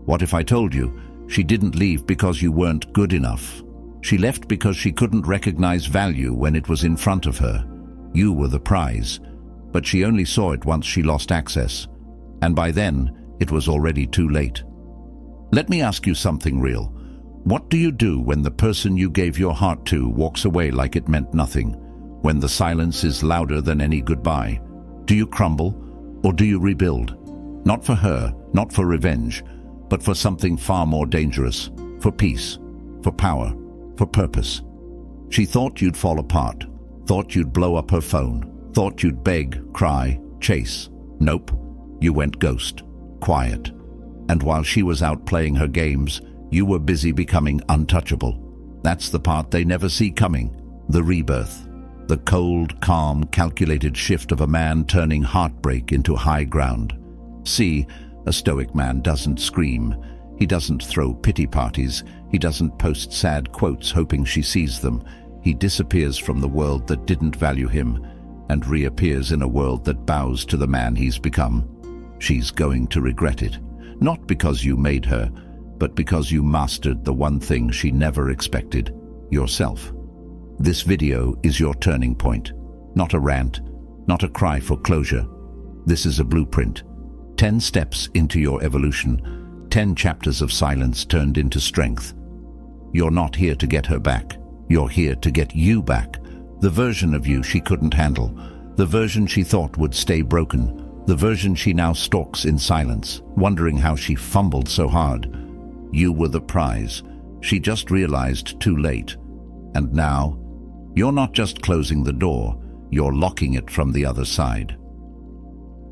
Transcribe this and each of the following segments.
What if I told you she didn't leave because you weren't good enough? She left because she couldn't recognize value when it was in front of her. You were the prize, but she only saw it once she lost access, and by then it was already too late. Let me ask you something real. What do you do when the person you gave your heart to walks away like it meant nothing? When the silence is louder than any goodbye? Do you crumble, or do you rebuild? Not for her, not for revenge, but for something far more dangerous, for peace, for power, for purpose. She thought you'd fall apart, thought you'd blow up her phone, thought you'd beg, cry, chase. Nope, you went ghost, quiet. And while she was out playing her games, you were busy becoming untouchable. That's the part they never see coming, the rebirth. The cold, calm, calculated shift of a man turning heartbreak into high ground. See, a Stoic man doesn't scream. He doesn't throw pity parties. He doesn't post sad quotes hoping she sees them. He disappears from the world that didn't value him and reappears in a world that bows to the man he's become. She's going to regret it. Not because you made her, but because you mastered the one thing she never expected, yourself. This video is your turning point. Not a rant, not a cry for closure. This is a blueprint. 10 steps into your evolution, 10 chapters of silence turned into strength. You're not here to get her back. You're here to get you back. The version of you she couldn't handle. The version she thought would stay broken. The version she now stalks in silence, wondering how she fumbled so hard. You were the prize. She just realized too late. And now, you're not just closing the door, you're locking it from the other side.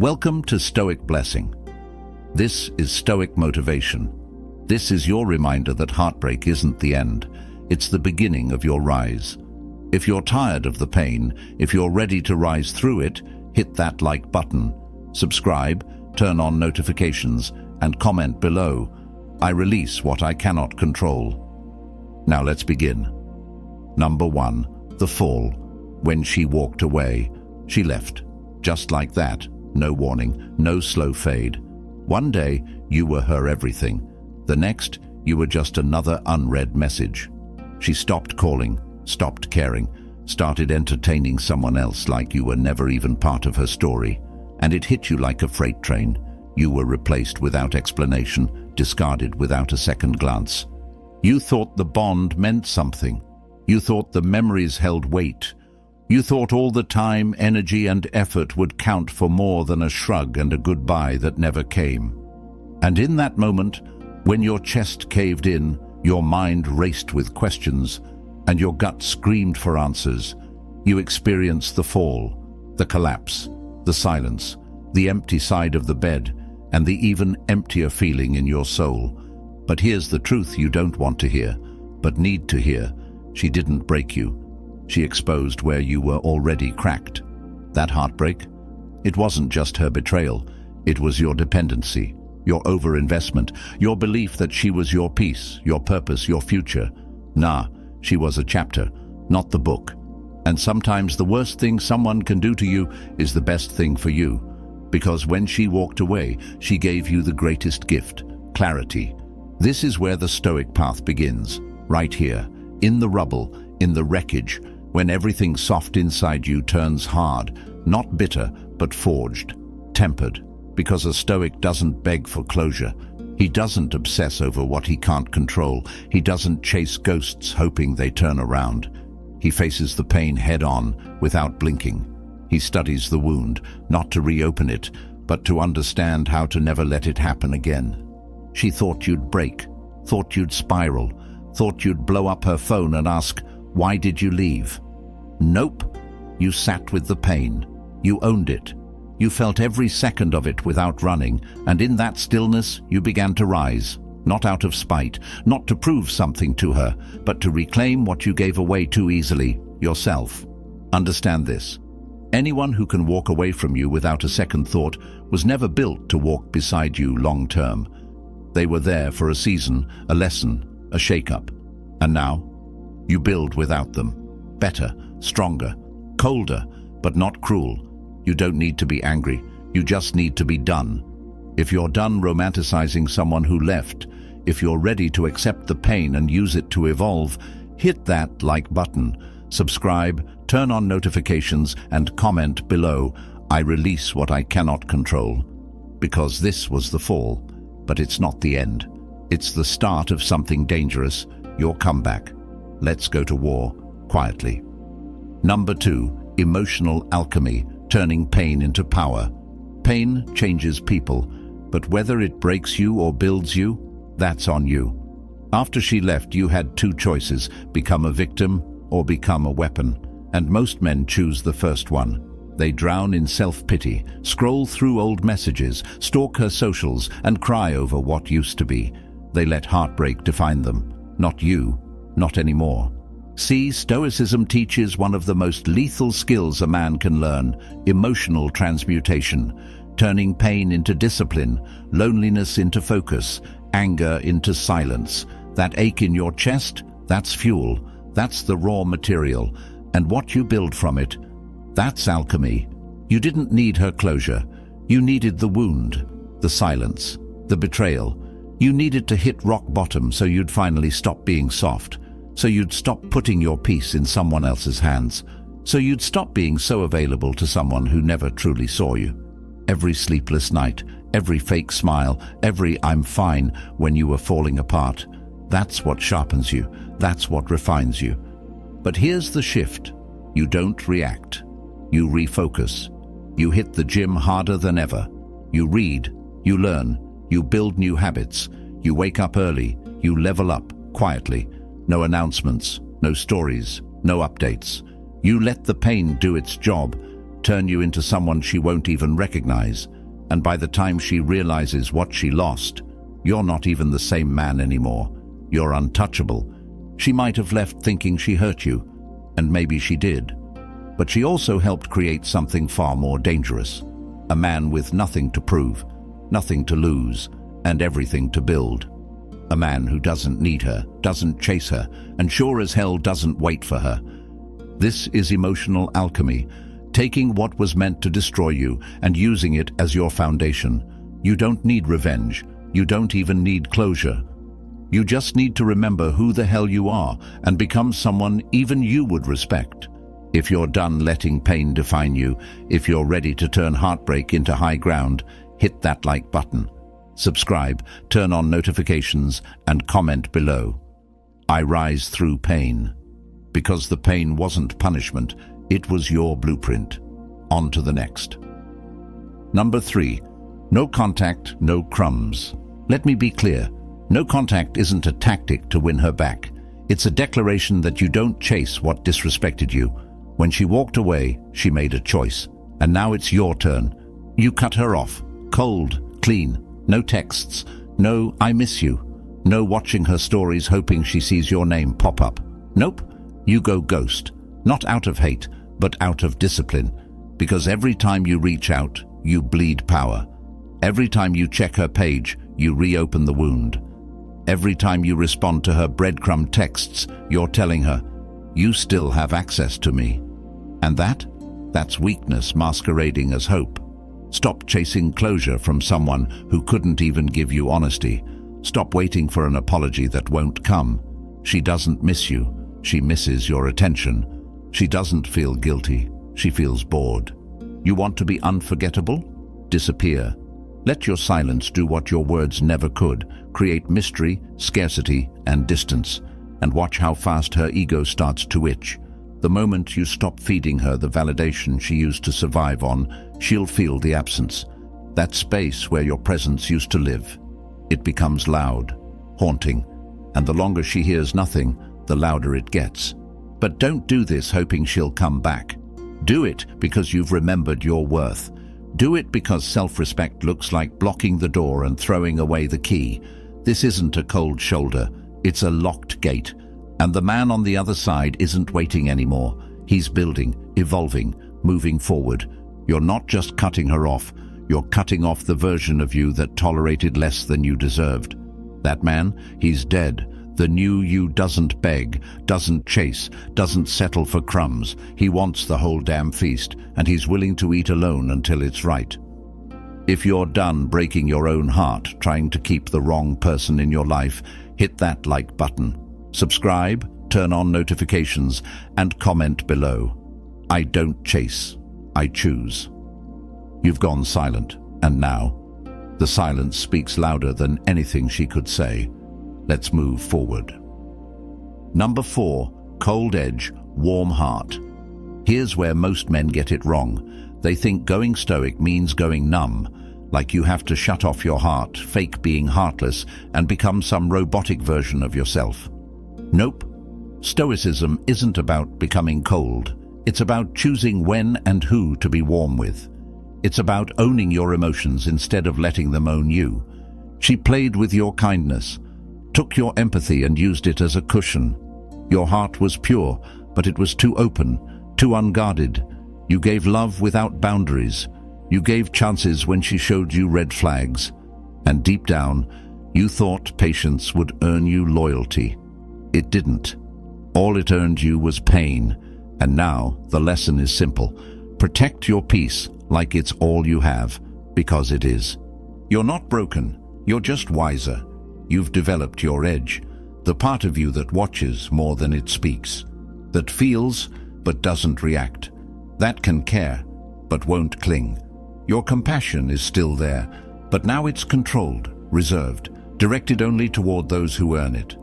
Welcome to Stoic Blessing. This is Stoic Motivation. This is your reminder that heartbreak isn't the end. It's the beginning of your rise. If you're tired of the pain, if you're ready to rise through it, hit that like button. Subscribe, turn on notifications, and comment below. I release what I cannot control. Now let's begin. Number 1, the fall. When she walked away, she left. Just like that. No warning, no slow fade. One day, you were her everything. The next, you were just another unread message. She stopped calling, stopped caring, started entertaining someone else like you were never even part of her story. And it hit you like a freight train. You were replaced without explanation, discarded without a second glance. You thought the bond meant something. You thought the memories held weight. You thought all the time, energy, and effort would count for more than a shrug and a goodbye that never came. And in that moment, when your chest caved in, your mind raced with questions, and your gut screamed for answers, you experienced the fall, the collapse, the silence, the empty side of the bed, and the even emptier feeling in your soul. But here's the truth you don't want to hear, but need to hear. She didn't break you. She exposed where you were already cracked. That heartbreak? It wasn't just her betrayal. It was your dependency, your overinvestment, your belief that she was your peace, your purpose, your future. Nah, she was a chapter, not the book. And sometimes the worst thing someone can do to you is the best thing for you. Because when she walked away, she gave you the greatest gift, clarity. This is where the Stoic path begins, right here, in the rubble, in the wreckage, when everything soft inside you turns hard, not bitter, but forged, tempered. Because a Stoic doesn't beg for closure. He doesn't obsess over what he can't control. He doesn't chase ghosts hoping they turn around. He faces the pain head-on, without blinking. He studies the wound, not to reopen it, but to understand how to never let it happen again. She thought you'd break, thought you'd spiral, thought you'd blow up her phone and ask, "Why did you leave?" Nope. You sat with the pain. You owned it. You felt every second of it without running, and in that stillness you began to rise, not out of spite, not to prove something to her, but to reclaim what you gave away too easily, yourself. Understand this. Anyone who can walk away from you without a second thought was never built to walk beside you long term. They were there for a season, a lesson, a shake-up. And now, you build without them. Better, stronger, colder, but not cruel. You don't need to be angry. You just need to be done. If you're done romanticizing someone who left, if you're ready to accept the pain and use it to evolve, hit that like button, subscribe, turn on notifications, and comment below, "I release what I cannot control." Because this was the fall, but it's not the end. It's the start of something dangerous, your comeback. Let's go to war, quietly. Number 2, emotional alchemy, turning pain into power. Pain changes people, but whether it breaks you or builds you, that's on you. After she left, you had 2 choices, become a victim or become a weapon. And most men choose the first one. They drown in self-pity, scroll through old messages, stalk her socials, and cry over what used to be. They let heartbreak define them, not you, not anymore. See, Stoicism teaches one of the most lethal skills a man can learn, emotional transmutation, turning pain into discipline, loneliness into focus, anger into silence. That ache in your chest, that's fuel, that's the raw material, and what you build from it, that's alchemy. You didn't need her closure. You needed the wound, the silence, the betrayal. You needed to hit rock bottom so you'd finally stop being soft, so you'd stop putting your peace in someone else's hands, so you'd stop being so available to someone who never truly saw you. Every sleepless night, every fake smile, every "I'm fine" when you were falling apart. That's what sharpens you. That's what refines you. But here's the shift. You don't react. You refocus. You hit the gym harder than ever. You read. You learn. You build new habits. You wake up early. You level up, quietly. No announcements. No stories. No updates. You let the pain do its job, turn you into someone she won't even recognize. And by the time she realizes what she lost, you're not even the same man anymore. You're untouchable. She might have left thinking she hurt you, and maybe she did. But she also helped create something far more dangerous. A man with nothing to prove, nothing to lose, and everything to build. A man who doesn't need her, doesn't chase her, and sure as hell doesn't wait for her. This is emotional alchemy, taking what was meant to destroy you and using it as your foundation. You don't need revenge. You don't even need closure. You just need to remember who the hell you are and become someone even you would respect. If you're done letting pain define you, if you're ready to turn heartbreak into high ground, hit that like button. Subscribe, turn on notifications, and comment below. I rise through pain. Because the pain wasn't punishment, it was your blueprint. On to the next. Number 3, no contact, no crumbs. Let me be clear. No contact isn't a tactic to win her back. It's a declaration that you don't chase what disrespected you. When she walked away, she made a choice. And now it's your turn. You cut her off. Cold, clean, no texts, no "I miss you", no watching her stories hoping she sees your name pop up. Nope, you go ghost. Not out of hate, but out of discipline. Because every time you reach out, you bleed power. Every time you check her page, you reopen the wound. Every time you respond to her breadcrumb texts, you're telling her, "You still have access to me." And that's weakness masquerading as hope. Stop chasing closure from someone who couldn't even give you honesty. Stop waiting for an apology that won't come. She doesn't miss you. She misses your attention. She doesn't feel guilty. She feels bored. You want to be unforgettable? Disappear. Let your silence do what your words never could. Create mystery, scarcity, and distance. And watch how fast her ego starts to itch. The moment you stop feeding her the validation she used to survive on, she'll feel the absence. That space where your presence used to live. It becomes loud, haunting, and the longer she hears nothing, the louder it gets. But don't do this hoping she'll come back. Do it because you've remembered your worth. Do it because self-respect looks like blocking the door and throwing away the key. This isn't a cold shoulder, it's a locked gate. And the man on the other side isn't waiting anymore. He's building, evolving, moving forward. You're not just cutting her off, you're cutting off the version of you that tolerated less than you deserved. That man, he's dead. The new you doesn't beg, doesn't chase, doesn't settle for crumbs. He wants the whole damn feast, and he's willing to eat alone until it's right. If you're done breaking your own heart trying to keep the wrong person in your life, hit that like button. Subscribe, turn on notifications, and comment below. I don't chase, I choose. You've gone silent, and now the silence speaks louder than anything she could say. Let's move forward. Number 4, cold edge, warm heart. Here's where most men get it wrong. They think going stoic means going numb, like you have to shut off your heart, fake being heartless, and become some robotic version of yourself. Nope. Stoicism isn't about becoming cold. It's about choosing when and who to be warm with. It's about owning your emotions instead of letting them own you. She played with your kindness, took your empathy and used it as a cushion. Your heart was pure, but it was too open, too unguarded. You gave love without boundaries. You gave chances when she showed you red flags. And deep down, you thought patience would earn you loyalty. It didn't. All it earned you was pain. And now the lesson is simple. Protect your peace like it's all you have, because it is. You're not broken. You're just wiser. You've developed your edge, the part of you that watches more than it speaks, that feels but doesn't react, that can care but won't cling. Your compassion is still there, but now it's controlled, reserved, directed only toward those who earn it.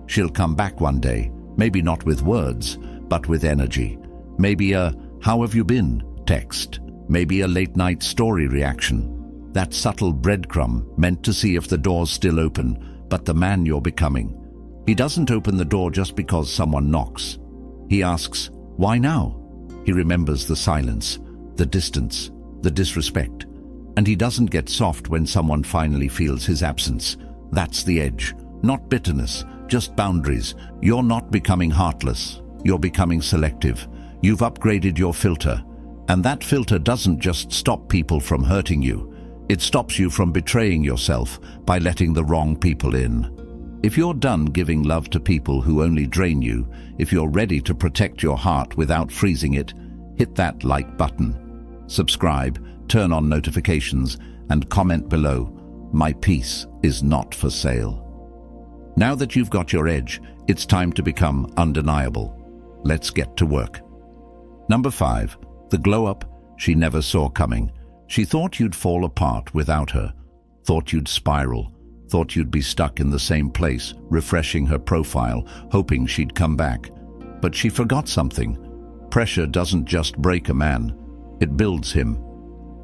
She'll come back one day, maybe not with words, but with energy. Maybe a "how have you been" text, maybe a late-night story reaction. That subtle breadcrumb meant to see if the door's still open, but the man you're becoming. He doesn't open the door just because someone knocks. He asks, "Why now?" He remembers the silence, the distance, the disrespect. And he doesn't get soft when someone finally feels his absence. That's the edge. Not bitterness, just boundaries. You're not becoming heartless. You're becoming selective. You've upgraded your filter. And that filter doesn't just stop people from hurting you. It stops you from betraying yourself by letting the wrong people in. If you're done giving love to people who only drain you, if you're ready to protect your heart without freezing it, hit that like button. Subscribe, turn on notifications, and comment below. My peace is not for sale. Now that you've got your edge, it's time to become undeniable. Let's get to work. Number 5, the glow-up she never saw coming. She thought you'd fall apart without her, thought you'd spiral, thought you'd be stuck in the same place, refreshing her profile, hoping she'd come back. But she forgot something. Pressure doesn't just break a man, it builds him.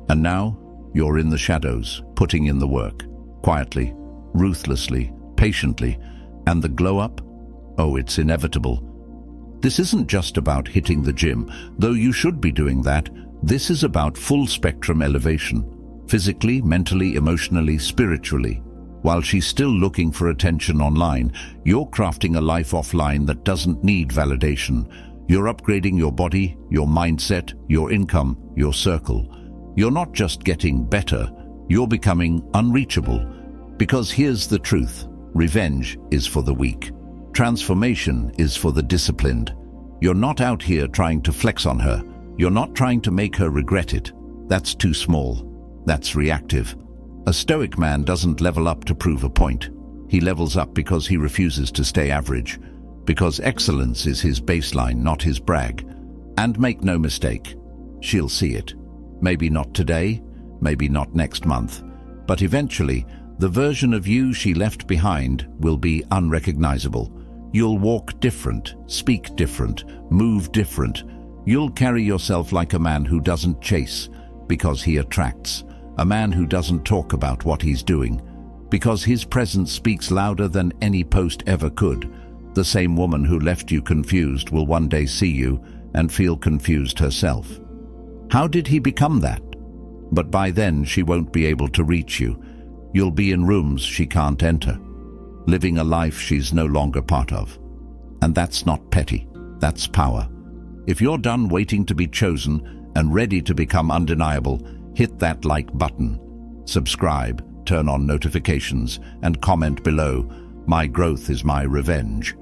And now, you're in the shadows, putting in the work, quietly, ruthlessly, patiently, and the glow-up? Oh, it's inevitable. This isn't just about hitting the gym, though you should be doing that. This is about full-spectrum elevation, physically, mentally, emotionally, spiritually. While she's still looking for attention online, you're crafting a life offline that doesn't need validation. You're upgrading your body, your mindset, your income, your circle. You're not just getting better, you're becoming unreachable. Because here's the truth, revenge is for the weak. Transformation is for the disciplined. You're not out here trying to flex on her. You're not trying to make her regret it. That's too small. That's reactive. A stoic man doesn't level up to prove a point. He levels up because he refuses to stay average. Because excellence is his baseline, not his brag. And make no mistake, she'll see it. Maybe not today, maybe not next month. But eventually, the version of you she left behind will be unrecognizable. You'll walk different, speak different, move different. You'll carry yourself like a man who doesn't chase, because he attracts. A man who doesn't talk about what he's doing, because his presence speaks louder than any post ever could. The same woman who left you confused will one day see you and feel confused herself. How did he become that? But by then she won't be able to reach you. You'll be in rooms she can't enter, living a life she's no longer part of. And that's not petty, that's power. If you're done waiting to be chosen and ready to become undeniable, hit that like button. Subscribe, turn on notifications, and comment below. My growth is my revenge.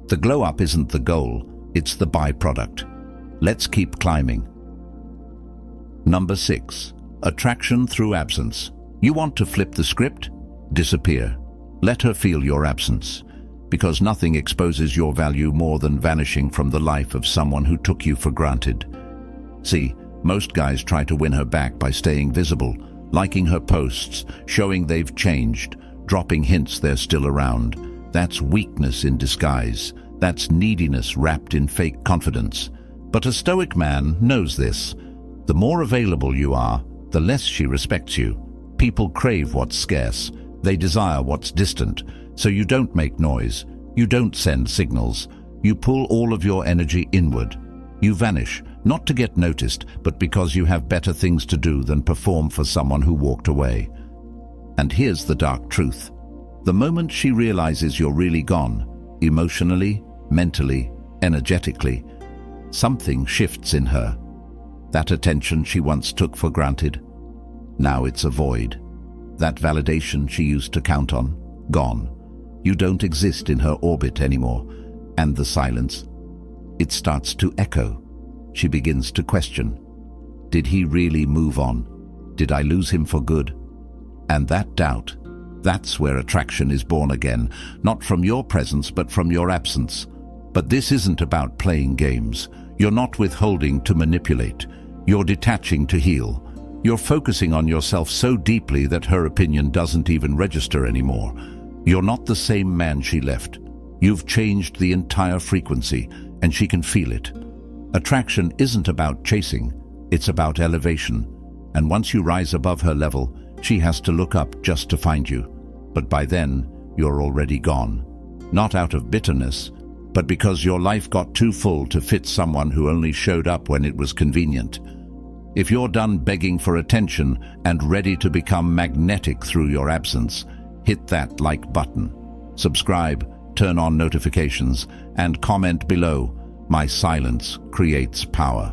The glow-up isn't the goal, it's the byproduct. Let's keep climbing. Number 6. Attraction through absence. You want to flip the script? Disappear. Let her feel your absence, because nothing exposes your value more than vanishing from the life of someone who took you for granted. See, most guys try to win her back by staying visible, liking her posts, showing they've changed, dropping hints they're still around. That's weakness in disguise. That's neediness wrapped in fake confidence. But a Stoic man knows this. The more available you are, the less she respects you. People crave what's scarce. They desire what's distant. So you don't make noise. You don't send signals. You pull all of your energy inward. You vanish, not to get noticed, but because you have better things to do than perform for someone who walked away. And here's the dark truth. The moment she realizes you're really gone, emotionally, mentally, energetically, something shifts in her. That attention she once took for granted, now it's a void. That validation she used to count on, gone. You don't exist in her orbit anymore. And the silence, it starts to echo. She begins to question. Did he really move on? Did I lose him for good? And that doubt, that's where attraction is born again, not from your presence but from your absence. But this isn't about playing games. You're not withholding to manipulate. You're detaching to heal. You're focusing on yourself so deeply that her opinion doesn't even register anymore. You're not the same man she left. You've changed the entire frequency, and she can feel it. Attraction isn't about chasing, it's about elevation. And once you rise above her level, she has to look up just to find you. But by then, you're already gone. Not out of bitterness, but because your life got too full to fit someone who only showed up when it was convenient. If you're done begging for attention and ready to become magnetic through your absence, hit that like button. Subscribe, turn on notifications, and comment below. My silence creates power.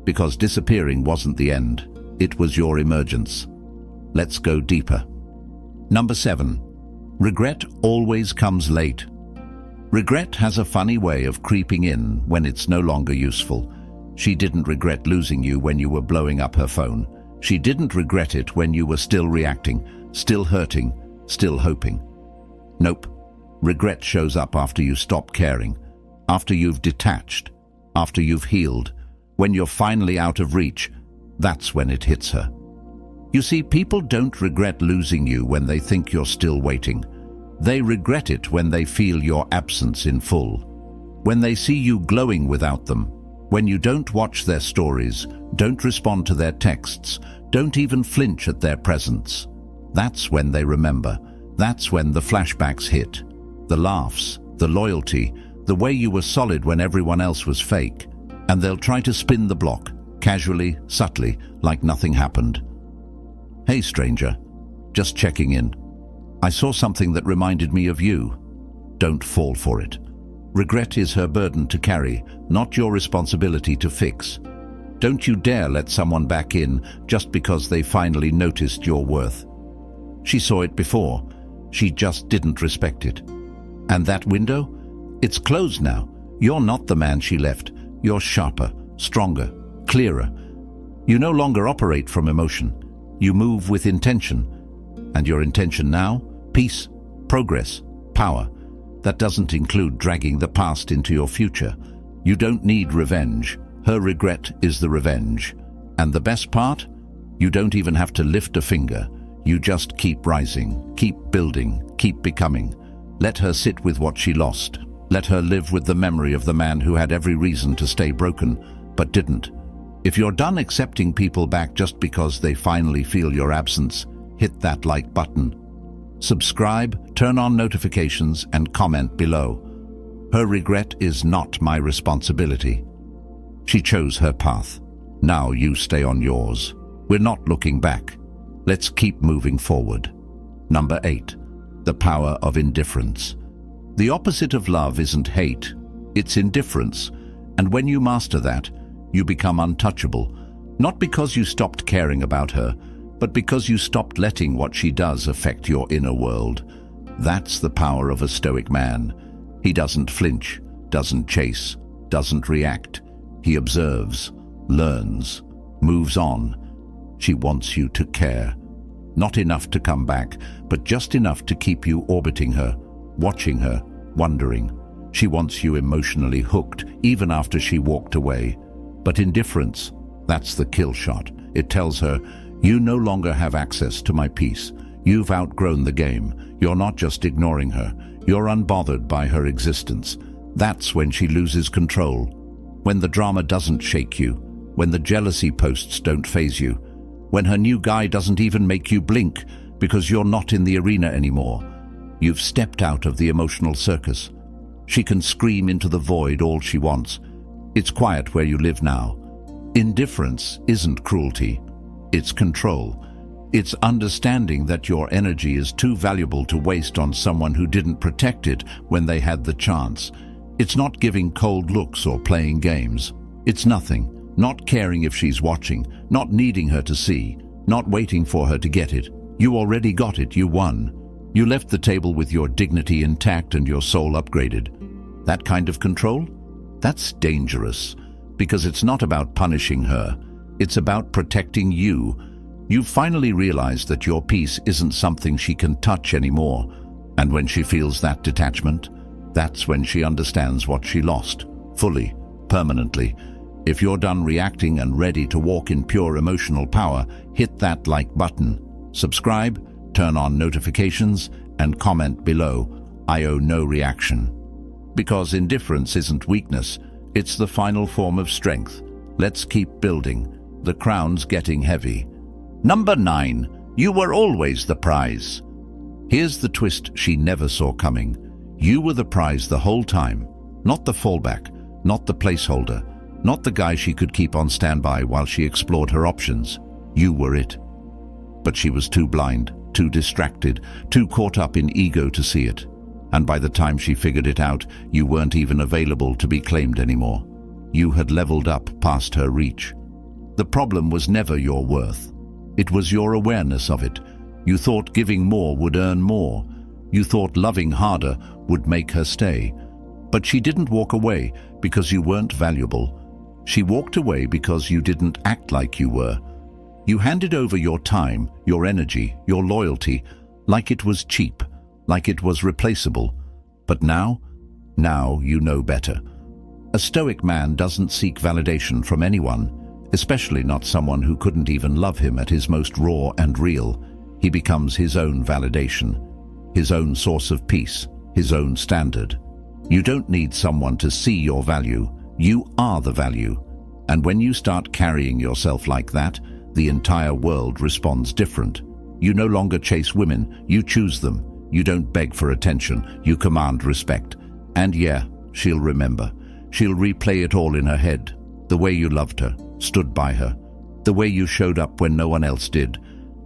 Because disappearing wasn't the end, it was your emergence. Let's go deeper. Number 7. Regret always comes late. Regret has a funny way of creeping in when it's no longer useful. She didn't regret losing you when you were blowing up her phone. She didn't regret it when you were still reacting, still hurting, still hoping. Nope. Regret shows up after you stop caring, after you've detached, after you've healed. When you're finally out of reach, that's when it hits her. You see, people don't regret losing you when they think you're still waiting. They regret it when they feel your absence in full. When they see you glowing without them. When you don't watch their stories, don't respond to their texts, don't even flinch at their presence. That's when they remember. That's when the flashbacks hit. The laughs, the loyalty, the way you were solid when everyone else was fake. And they'll try to spin the block, casually, subtly, like nothing happened. Hey stranger, just checking in. I saw something that reminded me of you. Don't fall for it. Regret is her burden to carry, not your responsibility to fix. Don't you dare let someone back in just because they finally noticed your worth. She saw it before. She just didn't respect it. And that window? It's closed now. You're not the man she left. You're sharper, stronger, clearer. You no longer operate from emotion. You move with intention. And your intention now? Peace, progress, power. That doesn't include dragging the past into your future. You don't need revenge. Her regret is the revenge. And the best part? You don't even have to lift a finger. You just keep rising, keep building, keep becoming. Let her sit with what she lost. Let her live with the memory of the man who had every reason to stay broken, but didn't. If you're done accepting people back just because they finally feel your absence, hit that like button. Subscribe, turn on notifications, and comment below. Her regret is not my responsibility. She chose her path. Now you stay on yours. We're not looking back. Let's keep moving forward. Number 8. The power of indifference. The opposite of love isn't hate, it's indifference. And when you master that, you become untouchable. Not because you stopped caring about her, but because you stopped letting what she does affect your inner world. That's the power of a Stoic man. He doesn't flinch, doesn't chase, doesn't react. He observes, learns, moves on. She wants you to care. Not enough to come back, but just enough to keep you orbiting her, watching her, wondering. She wants you emotionally hooked, even after she walked away. But indifference, that's the kill shot. It tells her, you no longer have access to my peace. You've outgrown the game. You're not just ignoring her. You're unbothered by her existence. That's when she loses control. When the drama doesn't shake you. When the jealousy posts don't faze you. When her new guy doesn't even make you blink because you're not in the arena anymore. You've stepped out of the emotional circus. She can scream into the void all she wants. It's quiet where you live now. Indifference isn't cruelty. It's control. It's understanding that your energy is too valuable to waste on someone who didn't protect it when they had the chance. It's not giving cold looks or playing games. It's nothing. Not caring if she's watching, not needing her to see, not waiting for her to get it. You already got it, you won. You left the table with your dignity intact and your soul upgraded. That kind of control? That's dangerous, because it's not about punishing her. It's about protecting you. You've finally realized that your peace isn't something she can touch anymore. And when she feels that detachment, that's when she understands what she lost, fully, permanently. If you're done reacting and ready to walk in pure emotional power, hit that like button, subscribe, turn on notifications, and comment below, I owe no reaction. Because indifference isn't weakness, it's the final form of strength. Let's keep building. The crown's getting heavy. Number 9. You were always the prize. Here's the twist she never saw coming. You were the prize the whole time. Not the fallback, not the placeholder, not the guy she could keep on standby while she explored her options. You were it. But she was too blind, too distracted, too caught up in ego to see it. And by the time she figured it out, you weren't even available to be claimed anymore. You had leveled up past her reach. The problem was never your worth. It was your awareness of it. You thought giving more would earn more. You thought loving harder would make her stay. But she didn't walk away because you weren't valuable. She walked away because you didn't act like you were. You handed over your time, your energy, your loyalty, like it was cheap, like it was replaceable. But now you know better. A Stoic man doesn't seek validation from anyone, especially not someone who couldn't even love him at his most raw and real. He becomes his own validation, his own source of peace, his own standard. You don't need someone to see your value. You are the value. And when you start carrying yourself like that, the entire world responds different. You no longer chase women, you choose them. You don't beg for attention, you command respect. And yeah, she'll remember. She'll replay it all in her head. The way you loved her, stood by her. The way you showed up when no one else did.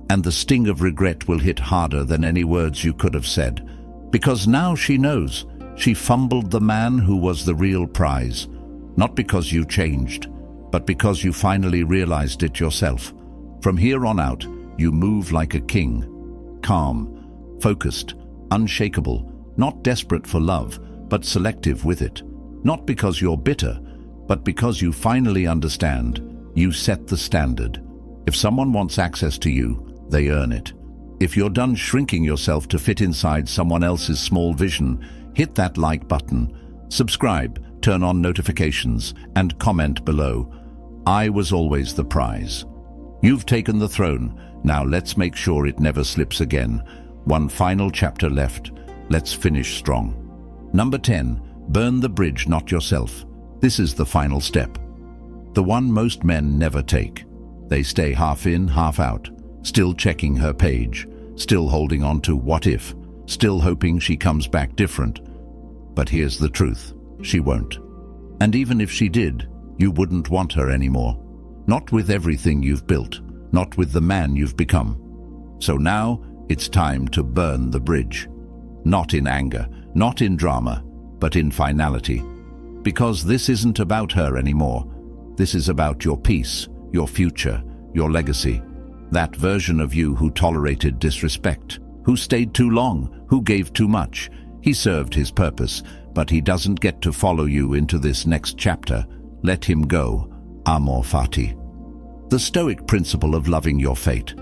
And the sting of regret will hit harder than any words you could have said. Because now she knows. She fumbled the man who was the real prize. Not because you changed, but because you finally realized it yourself. From here on out, you move like a king. Calm, focused, unshakable, not desperate for love, but selective with it. Not because you're bitter, but because you finally understand. You set the standard. If someone wants access to you, they earn it. If you're done shrinking yourself to fit inside someone else's small vision, hit that like button, subscribe, turn on notifications, and comment below. I was always the prize. You've taken the throne. Now let's make sure it never slips again. One final chapter left. Let's finish strong. Number 10. Burn the bridge, not yourself. This is the final step. The one most men never take. They stay half in, half out, still checking her page, still holding on to what if, still hoping she comes back different. But here's the truth. She won't. And even if she did, you wouldn't want her anymore. Not with everything you've built, not with the man you've become. So now it's time to burn the bridge. Not in anger, not in drama, but in finality. Because this isn't about her anymore. This is about your peace, your future, your legacy. That version of you who tolerated disrespect, who stayed too long, who gave too much. He served his purpose, but he doesn't get to follow you into this next chapter. Let him go. Amor fati. The Stoic principle of loving your fate.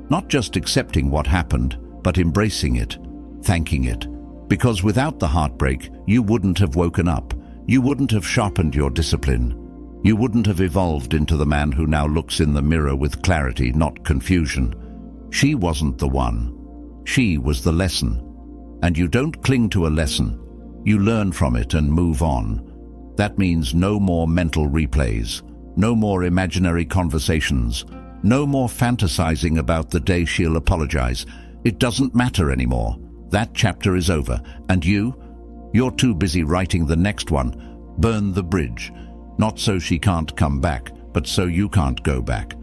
Not just accepting what happened, but embracing it, thanking it. Because without the heartbreak, you wouldn't have woken up. You wouldn't have sharpened your discipline. You wouldn't have evolved into the man who now looks in the mirror with clarity, not confusion. She wasn't the one. She was the lesson. And you don't cling to a lesson. You learn from it and move on. That means no more mental replays, no more imaginary conversations, no more fantasizing about the day she'll apologize. It doesn't matter anymore. That chapter is over. And you're too busy writing the next one. Burn the bridge. Not so she can't come back, but so you can't go back.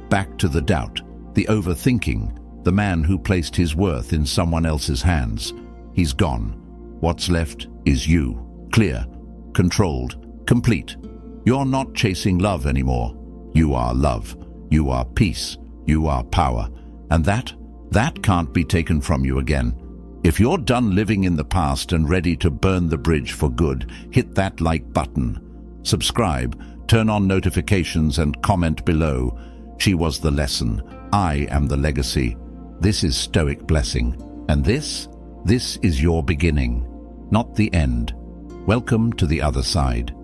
Back to the doubt, the overthinking, the man who placed his worth in someone else's hands. He's gone. What's left is you. Clear, controlled, complete. You're not chasing love anymore. You are love. You are peace. You are power. And that can't be taken from you again. If you're done living in the past and ready to burn the bridge for good, hit that like button. Subscribe, turn on notifications and comment below. She was the lesson. I am the legacy. This is Stoic blessing. And this is your beginning, not the end. Welcome to the other side.